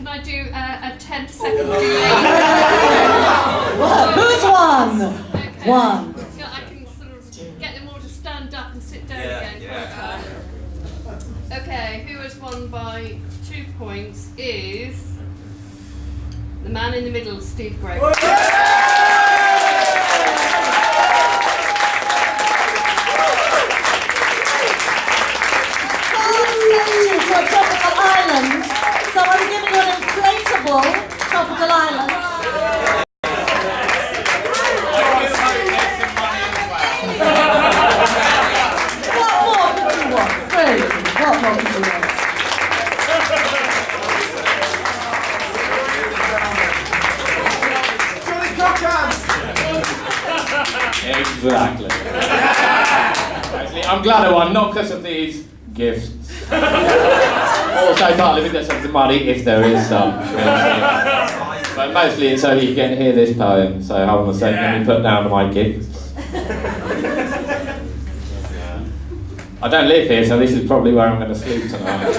Can I do a 10-second delay? Who's won? Okay. One. So I can sort of get them all to stand up and sit down again. Yeah. Okay, who has won by 2 points is the man in the middle, SteveGregory. For a tropical island, so I'm giving you an inflatable tropical island. What more could you want? Really? What more could you want? Exactly. Actually, I'm glad I won, not because of these gifts. Also partly because of the money, if there is some. But mostly it's so you can hear this poem, so hold on a second, let me put down my gifts. I don't live here, so this is probably where I'm going to sleep tonight.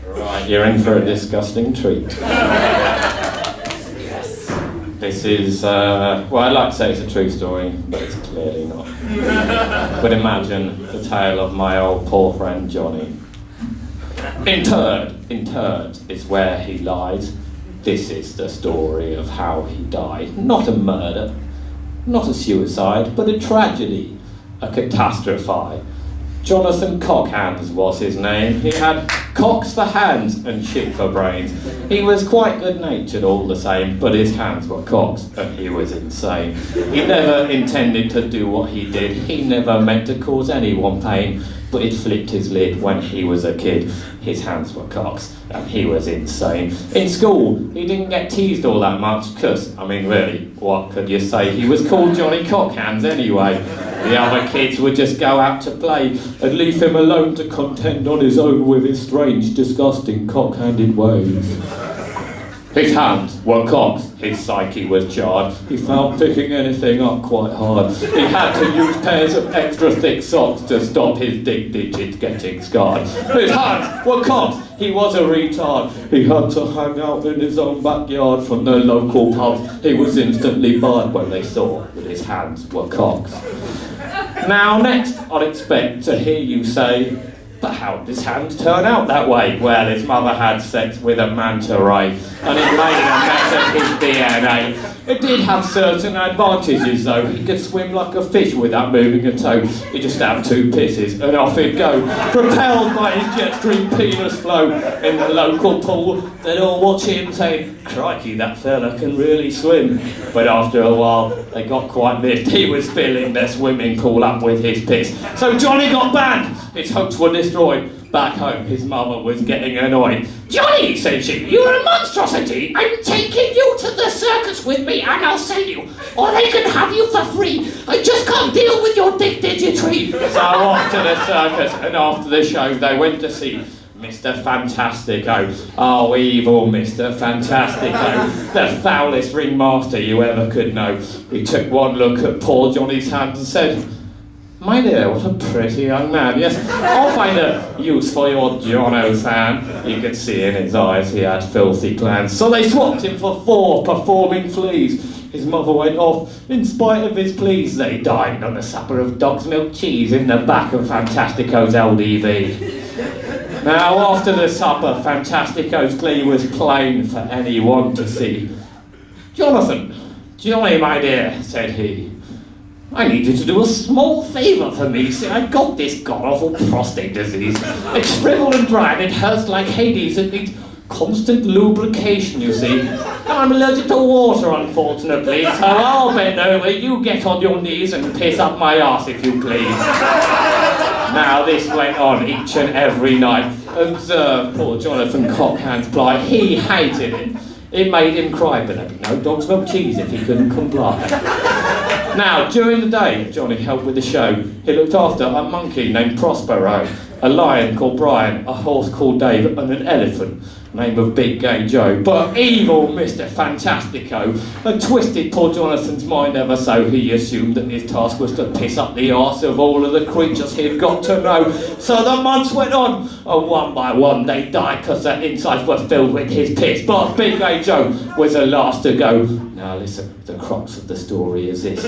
Right, you're in for a disgusting treat. This is, well, I'd like to say it's a true story, but it's clearly not. But imagine the tale of my old poor friend Johnny. Interred is where he lies. This is the story of how he died. Not a murder, not a suicide, but a tragedy, a catastrophe. Jonathan Cockhands was his name. He had cocks for hands and shit for brains. He was quite good-natured all the same, but his hands were cocks and he was insane. He never intended to do what he did. He never meant to cause anyone pain, but it flipped his lid when he was a kid. His hands were cocks and he was insane. In school, he didn't get teased all that much, because, I mean, really, what could you say? He was called Johnny Cockhands anyway. The other kids would just go out to play and leave him alone to contend on his own with his strange, disgusting, cock-handed ways. His hands were cocks, his psyche was jarred. He found picking anything up quite hard. He had to use pairs of extra thick socks to stop his dick digits getting scarred. His hands were cocks, he was a retard. He had to hang out in his own backyard from the local pubs. He was instantly barred when they saw that his hands were cocks. Now next, I'd expect to hear you say, but how did his hand turn out that way? Well, his mother had sex with a manta ray, and it made a mess of his DNA. It did have certain advantages though. He could swim like a fish without moving a toe. He'd just have 2 pisses and off he'd go, propelled by his jet stream penis flow in the local pool. They'd all watch him saying, crikey, that fella can really swim. But after a while, they got quite miffed. He was filling their swimming pool up with his piss. So Johnny got banned. His hopes were destroyed. Back home, his mother was getting annoyed. Johnny, said she, you're a monstrosity. I'm taking you to the circus with me and I'll sell you. Or they can have you for free. I just can't deal with your dick digitry. So off to the circus, and after the show, they went to see Mr. Fantastico. Oh, evil Mr. Fantastico. The foulest ringmaster you ever could know. He took one look at poor Johnny's hands and said, my dear, what a pretty young man. Yes, I'll find a use for your Jono fan. You could see in his eyes he had filthy plans. So they swapped him for 4 performing fleas. His mother went off in spite of his pleas. They dined on a supper of dog's milk cheese in the back of Fantastico's LDV. Now, after the supper, Fantastico's glee was plain for anyone to see. Jonathan, Johnny, my dear, said he, I need you to do a small favour for me. See, I've got this god-awful prostate disease. It's shriveled and dry and it hurts like Hades. It needs constant lubrication, you see. And I'm allergic to water, unfortunately, so I'll bend over, you get on your knees and piss up my arse, if you please. Now, this went on each and every night. Observe poor Jonathan Cockhand's plight. He hated it. It made him cry, but there'd be no dog's milk cheese if he couldn't comply. Now, during the day, Johnny helped with the show. He looked after a monkey named Prospero. a lion called Brian, a horse called Dave, and an elephant named of Big Gay Joe. But evil Mr. Fantastico had twisted poor Jonathan's mind ever so. He assumed that his task was to piss up the arse of all of the creatures he'd got to know. So the months went on, and one by one they died because their insides were filled with his piss. But Big Gay Joe was the last to go. Now listen, the crux of the story is this.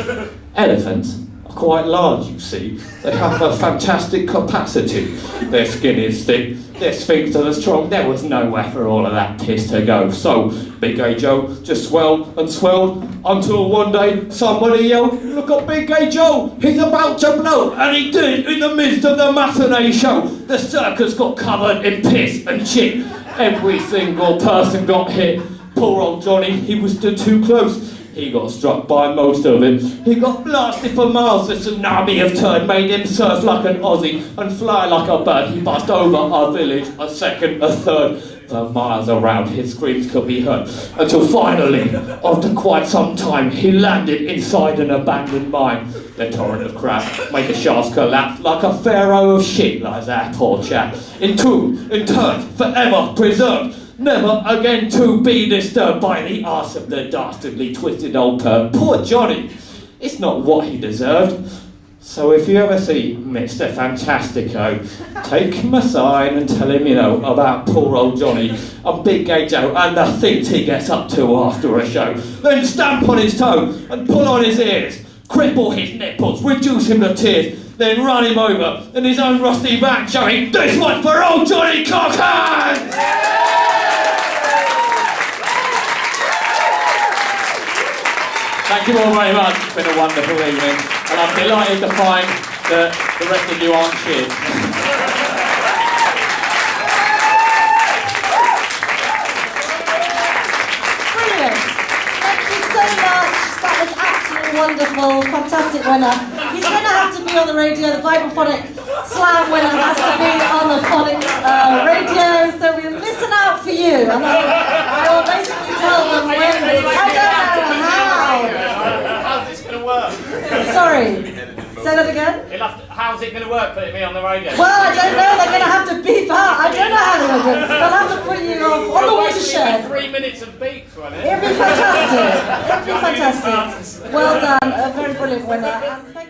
Elephants are quite large, you see. They have a fantastic capacity. Their skin is thick, their sphincters are strong. There was nowhere for all of that piss to go. So Big Gay Joe just swelled and swelled until one day somebody yelled, "Look at Big Gay Joe, he's about to blow!" And he did, in the midst of the matinee show. The circus got covered in piss and shit. Every single person got hit. Poor old Johnny, he was stood too close. He got struck by most of it. He got blasted for miles. The tsunami of turd made him surf like an Aussie and fly like a bird. He passed over a village, a second, a third. For miles around, his screams could be heard. Until finally, after quite some time, he landed inside an abandoned mine. The torrent of crap made the shafts collapse like a pharaoh of shit, like that poor chap. Entombed, interred, forever preserved. Never again to be disturbed by the arse of the dastardly twisted old perv. Poor Johnny! It's not what he deserved. So if you ever see Mr. Fantastico, take him aside and tell him, about poor old Johnny and Big Gay Joe and the things he gets up to after a show. Then stamp on his toe and pull on his ears, cripple his nipples, reduce him to tears, then run him over in his own rusty van showing, "This one's for old Johnny Cochran!" Thank you all very much. It's been a wonderful evening, and I'm delighted to find that the rest of you aren't shit. Brilliant. Thank you so much. That was absolutely wonderful. Fantastic winner. He's going to have to be on the radio. The Vibraphonic Slam winner has to be on the phonic radio. So we'll listen out for you. And I will basically tell them when. I don't know how. How's this going to work? Sorry. Say that again? How's it going to work putting me on the radio? Well, I don't know. They're going to have to beep out. I don't know how they're going to do it. They'll have to put you on the watershed. 3 minutes of beeps, won't it? It'll be fantastic. It'll be fantastic. Well done. A very brilliant winner. And thank